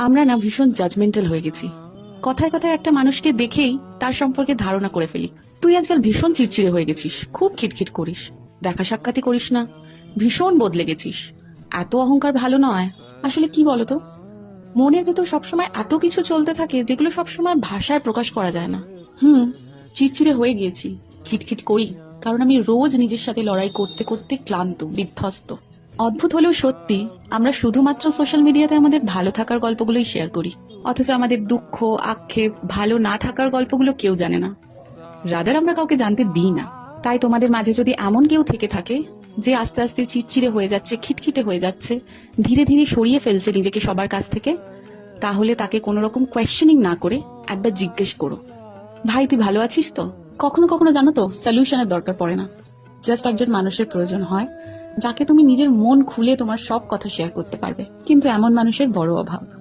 আমরা না ভীষণ জাজমেন্টাল হয়ে গেছি। কথায় কথায় একটা মানুষকে দেখেই তার সম্পর্কে ধারণা করে ফেলি। তুই আজকাল ভীষণ চিড়চিড়ে হয়ে গেছিস, খুব খিটখিট করিস, দেখা সাক্ষাৎই করিস না, ভীষণ বদলে গেছিস। এত অহংকার ভালো নয়। আসলে কি বলতো, মনের ভেতর সবসময় এত কিছু চলতে থাকে যেগুলো সবসময় ভাষায় প্রকাশ করা যায় না। চিড়চিড়ে হয়ে গিয়েছি, খিটখিট করি, কারণ আমি রোজ নিজের সাথে লড়াই করতে করতে ক্লান্ত, বিধ্বস্ত। অদ্ভুত হলেও সত্যি, আমরা শুধুমাত্র সোশ্যাল মিডিয়াতে আমাদের ভালো থাকার গল্পগুলোই শেয়ার করি, অথচ আমাদের দুঃখ, আক্ষেপ, ভালো না থাকার গল্পগুলো কেউ জানে না। রাদার আমরা কাউকে জানতে দিই না। তাই তোমাদের মাঝে যদি এমন কেউ থেকে থাকে যে আস্তে আস্তে চিড়চিড়ে হয়ে যাচ্ছে, খিটখিটে হয়ে যাচ্ছে, ধীরে ধীরে সরিয়ে ফেলছে নিজেকে সবার কাছ থেকে, তাহলে তাকে কোনো রকম কোয়েশ্চেনিং না করে একবার জিজ্ঞেস করো, ভাই তুই ভালো আছিস তো? কখনো কখনো জানো তো, সলিউশনের দরকার পড়ে না, জাস্ট একজন মানুষের প্রয়োজন হয় যাকে তুমি নিজের মন খুলে তোমার সব কথা শেয়ার করতে পারবে। কিন্তু এমন মানুষের বড় অভাব।